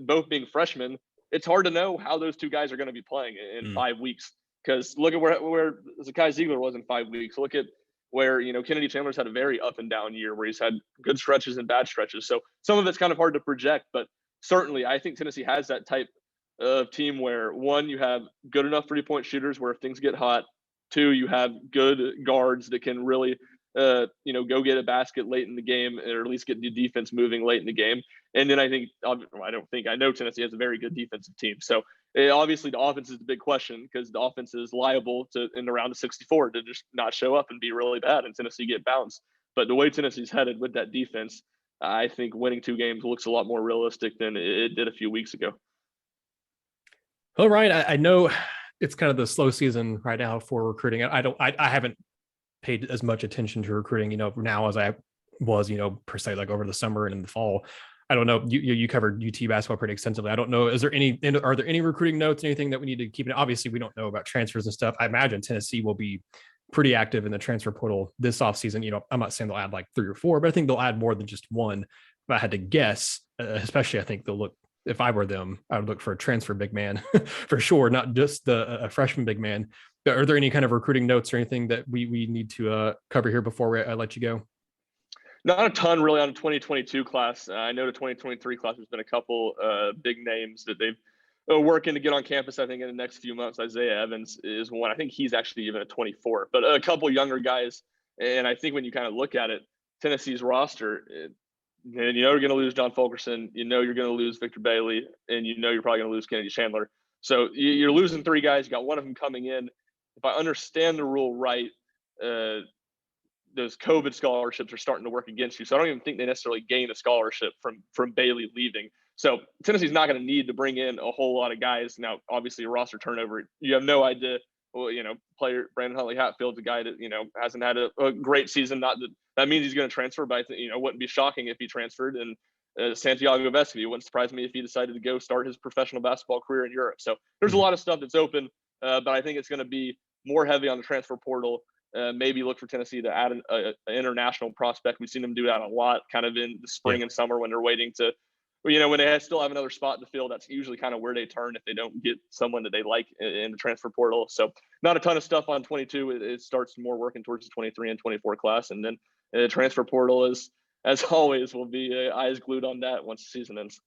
both being freshmen, it's hard to know how those 2 guys are going to be playing in 5 weeks. Because look at where Zakai Zeigler was in 5 weeks. Look at where, Kennedy Chandler's had a very up and down year where he's had good stretches and bad stretches. So some of it's kind of hard to project, but certainly I think Tennessee has that type of team where, 1, you have good enough 3-point shooters where if things get hot, 2, you have good guards that can really, go get a basket late in the game, or at least get the defense moving late in the game. And then I know Tennessee has a very good defensive team. So obviously the offense is the big question, because the offense is liable to, in the round of 64, to just not show up and be really bad and Tennessee get bounced. But the way Tennessee's headed with that defense, I think winning 2 games looks a lot more realistic than it did a few weeks ago. Well, Ryan, I know it's kind of the slow season right now for recruiting. I haven't paid as much attention to recruiting, now as I was, per se, like over the summer and in the fall. I don't know. You covered UT basketball pretty extensively. I don't know. Are there any recruiting notes, anything that we need to keep in? Obviously, we don't know about transfers and stuff. I imagine Tennessee will be pretty active in the transfer portal this offseason. I'm not saying they'll add like 3 or 4, but I think they'll add more than just one. If I had to guess, especially, I think they'll look, if I were them, I would look for a transfer big man for sure, not just a freshman big man. Are there any kind of recruiting notes or anything that we need to cover here before I let you go? Not a ton really on the 2022 class. I know the 2023 class has been a couple big names that they've working to get on campus. I think in the next few months, Isaiah Evans is one. I think he's actually even a 24, but a couple younger guys. And I think when you kind of look at it, Tennessee's roster, and you're going to lose John Fulkerson, you're going to lose Victor Bailey, and you're probably going to lose Kennedy Chandler. So you're losing 3 guys. You got one of them coming in. If I understand the rule right, those COVID scholarships are starting to work against you. So I don't even think they necessarily gain a scholarship from Bailey leaving. So Tennessee's not going to need to bring in a whole lot of guys. Now, obviously, a roster turnover, you have no idea. Well, player Brandon Huntley-Hatfield's a guy that, hasn't had a great season. Not that means he's going to transfer, but I think, wouldn't be shocking if he transferred. And Santiago Vescovi, it wouldn't surprise me if he decided to go start his professional basketball career in Europe. So there's a lot of stuff that's open, but I think it's going to be more heavy on the transfer portal. Maybe look for Tennessee to add an international prospect. We've seen them do that a lot, kind of in the spring and summer when they're waiting to, when they still have another spot to fill. That's usually kind of where they turn if they don't get someone that they like in the transfer portal. So not a ton of stuff on 22. It starts more working towards the 23 and 24 class, and then the transfer portal is, as always, will be eyes glued on that once the season ends.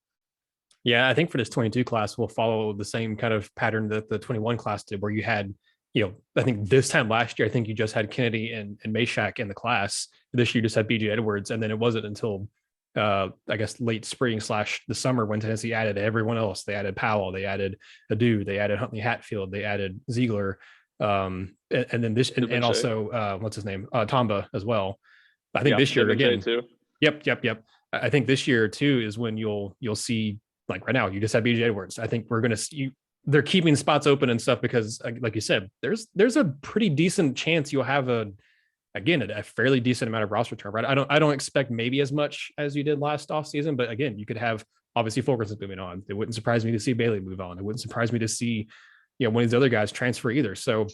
Yeah, I think for this 22 class, we'll follow the same kind of pattern that the 21 class did, where you had, I think this time last year, I think you just had Kennedy and Meshack in the class. This year, you just had BJ Edwards. And then it wasn't until, I guess, late spring / the summer when Tennessee added everyone else. They added Powell, they added Adu, they added Huntley-Hatfield, they added Zeigler. And then this, and also, what's his name? Tamba as well. I think this year, again, too. Yep. I think this year, too, is when you'll see, like right now, you just have BJ Edwards. I think we're going to see, they're keeping spots open and stuff because, like you said, there's a pretty decent chance you'll have a fairly decent amount of roster turn, right? I don't expect maybe as much as you did last offseason, but again, you could have obviously Fulkerson moving on. It wouldn't surprise me to see Bailey move on. It wouldn't surprise me to see, one of these other guys transfer either. So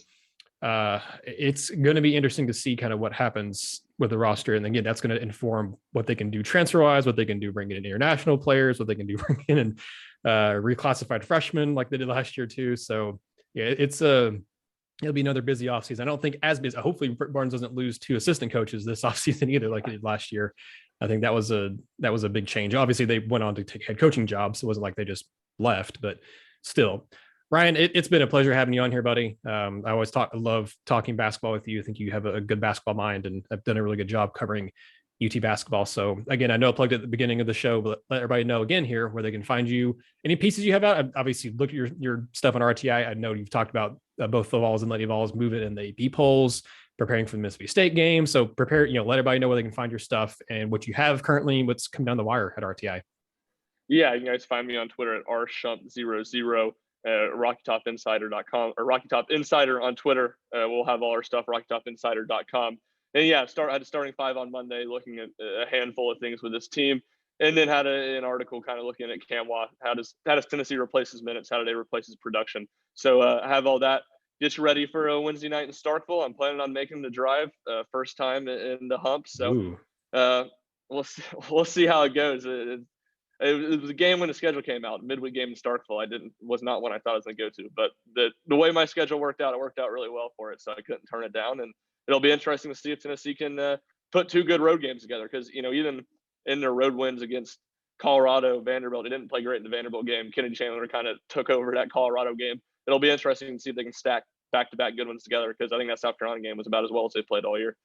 it's going to be interesting to see kind of what happens with the roster. And again, that's going to inform what they can do transfer wise, what they can do bringing in international players, what they can do bringing in reclassified freshmen like they did last year too. So yeah, it'll be another busy offseason. I don't think as busy. Hopefully Barnes doesn't lose 2 assistant coaches this offseason either, like he did last year. I think that was a big change. Obviously they went on to take head coaching jobs. So it wasn't like they just left, but still. Ryan, it's been a pleasure having you on here, buddy. I always love talking basketball with you. I think you have a good basketball mind and have done a really good job covering UT basketball. So again, I know I plugged it at the beginning of the show, but let everybody know again here where they can find you. Any pieces you have out? Obviously, look at your stuff on RTI. I know you've talked about both the Vols and Lady Vols moving in the AP polls, preparing for the Mississippi State game. So prepare, let everybody know where they can find your stuff and what you have currently, what's come down the wire at RTI. Yeah, you guys find me on Twitter at rshump00. RockyTopInsider.com or Rocky Top Insider on Twitter. We'll have all our stuff, RockyTopInsider.com. And yeah, I had a starting 5 on Monday, looking at a handful of things with this team, and then had an article kind of looking at Nkamhoua. How does Tennessee replace his minutes? How do they replace his production? So I have all that. Get you ready for a Wednesday night in Starkville. I'm planning on making the drive, first time in the hump. So we'll see how it goes. It was a game when the schedule came out, midweek game in Starkville. Was not one I thought I was going to go to, but the way my schedule worked out, it worked out really well for it. So I couldn't turn it down, and it'll be interesting to see if Tennessee can put 2 good road games together. Because even in their road wins against Colorado, Vanderbilt, they didn't play great in the Vanderbilt game. Kennedy Chandler kind of took over that Colorado game. It'll be interesting to see if they can stack back-to-back good ones together, because I think that South Carolina game was about as well as they played all year.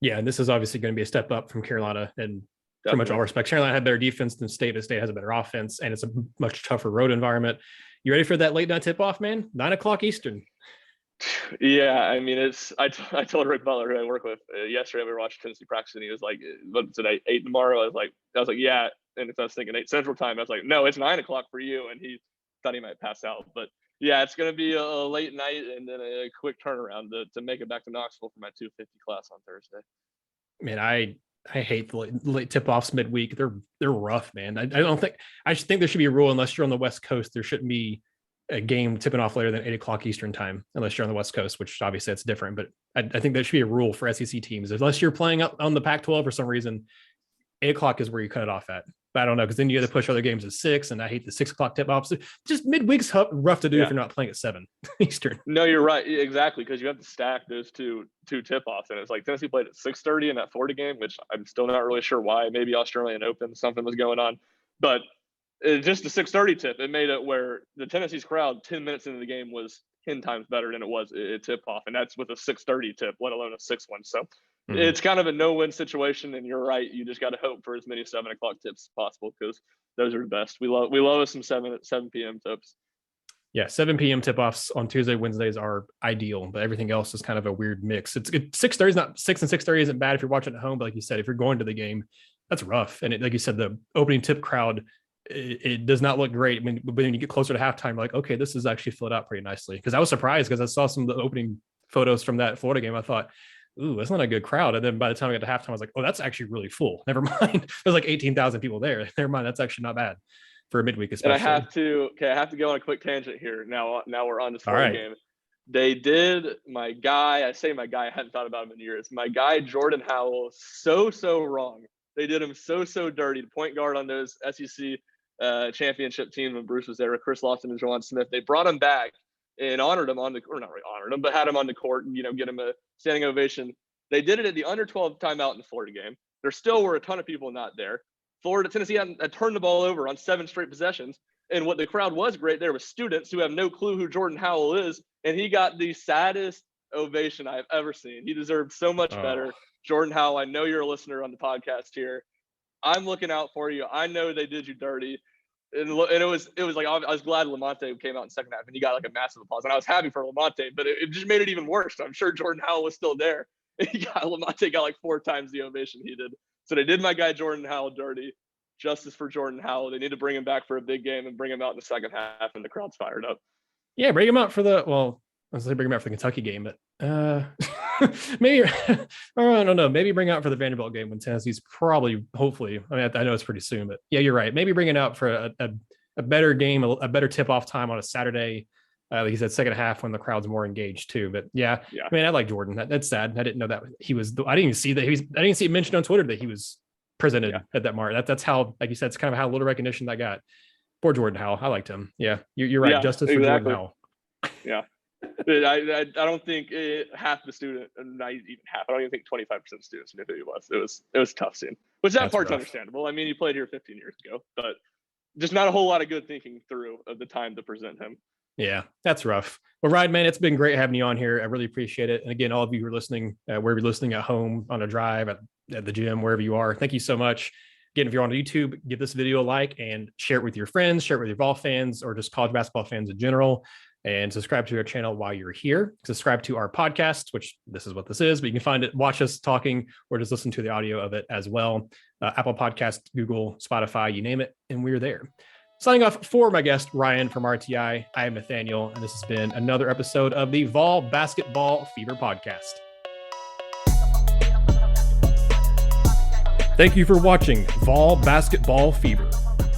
Yeah, and this is obviously going to be a step up from Carolina, and pretty much all respect. Carolina had better defense than State, but State has a better offense, and it's a much tougher road environment. You ready for that late night tip-off, man? 9:00 Eastern. Yeah, I mean, I told Rick Butler, who I work with, yesterday we were watching Tennessee practice, and he was like, "What's it, 8 tomorrow?" I was like, "Yeah," and I was thinking 8 Central Time. I was like, "No, it's 9:00 for you," and thought he might pass out. But yeah, it's going to be a late night and then a quick turnaround to make it back to Knoxville for my 250 class on Thursday. Man, I hate the late tip-offs midweek. They're rough, man. I just think there should be a rule, unless you're on the West Coast, there shouldn't be a game tipping off later than 8:00 Eastern time, unless you're on the West Coast, which obviously that's different. But I think there should be a rule for SEC teams. Unless you're playing up on the Pac-12 for some reason, 8:00 is where you cut it off at. But I don't know, because then you got to push other games at 6, and I hate the 6:00 tip-offs. Just midweek's rough to do if you're not playing at 7 Eastern. No, you're right. Exactly, because you have to stack those two tip-offs. And it's like Tennessee played at 6:30 in that Florida game, which I'm still not really sure why. Maybe Australian Open, something was going on. But just the 6:30 tip, it made it where the Tennessee's crowd 10 minutes into the game was 10 times better than it was at tip-off. And that's with a 6:30 tip, let alone a 6 one. So it's kind of a no-win situation. And you're right. You just got to hope for as many 7:00 tips as possible, because those are the best. We love us some 7 p.m. tips. Yeah, 7 p.m. tip-offs on Tuesday, Wednesdays are ideal, but everything else is kind of a weird mix. It's 6:30 is not 6 and 6:30 isn't bad if you're watching at home, but like you said, if you're going to the game, that's rough. And like you said, the opening tip crowd, it does not look great. I mean, when you get closer to halftime, like, okay, this is actually filled out pretty nicely. Because I was surprised, because I saw some of the opening photos from that Florida game. I thought, ooh, that's not a good crowd. And then by the time I got to halftime, I was like, oh, that's actually really full. Never mind. There's like 18,000 people there. Never mind. That's actually not bad for a midweek, especially. And I have to go on a quick tangent here. Now we're on this Florida game. They did my guy. I hadn't thought about him in years. My guy Jordan Howell so wrong. They did him so dirty. The point guard on those SEC championship team when Bruce was there, Chris Lawson and Jawan Smith. They brought him back and honored him not really honored him, but had him on the court and get him a standing ovation. They did it at the under 12 timeout in the Florida game. There still were a ton of people not there. Tennessee had turned the ball over on 7 straight possessions. And what the crowd was great there was students who have no clue who Jordan Howell is. And he got the saddest ovation I've ever seen. He deserved so much better. Jordan Howell, I know you're a listener on the podcast here. I'm looking out for you. I know they did you dirty. And it was like, I was glad Lamonte came out in the second half and he got like a massive applause. And I was happy for Lamonte, but it just made it even worse. I'm sure Jordan Howell was still there. Lamonte got like 4 times the ovation he did. So they did my guy Jordan Howell dirty. Justice for Jordan Howell. They need to bring him back for a big game and bring him out in the second half, and the crowd's fired up. Yeah, bring him out for I was going to say bring him out for the Kentucky game, but maybe, I don't know, maybe bring out for the Vanderbilt game when Tennessee's hopefully, I mean, I know it's pretty soon, but yeah, you're right. Maybe bring it out for a better game, a better tip-off time on a Saturday. Like you said, second half when the crowd's more engaged too. But yeah. I mean, I like Jordan. That's sad. I didn't know that he was. I didn't even see that I didn't see it mentioned on Twitter that he was presented at that mark. That's how, like you said, it's kind of how little recognition that got. Poor Jordan Howell. I liked him. Yeah, you're right. Justice for Jordan Howell. Yeah. I don't think half the student, not even half. I don't even think 25% of students knew who he was. It was tough seeing. Which that part's understandable. I mean, he played here 15 years ago, but just not a whole lot of good thinking through of the time to present him. Yeah, that's rough. Well, Ryan, man, it's been great having you on here. I really appreciate it. And again, all of you who are listening, wherever you're listening, at home, on a drive, at the gym, wherever you are, thank you so much. Again, if you're on YouTube, give this video a like and share it with your friends, share it with your Vol fans, or just college basketball fans in general. And subscribe to our channel while you're here. Subscribe to our podcast, which this is what this is, but you can find it, watch us talking, or just listen to the audio of it as well. Apple Podcast, Google, Spotify, you name it, and we're there. Signing off for my guest, Ryan from RTI, I am Nathaniel, and this has been another episode of the Vol Basketball Fever Podcast. Thank you for watching Vol Basketball Fever.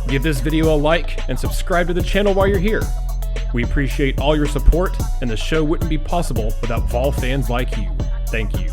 Give this video a like and subscribe to the channel while you're here. We appreciate all your support, and the show wouldn't be possible without Vol fans like you. Thank you.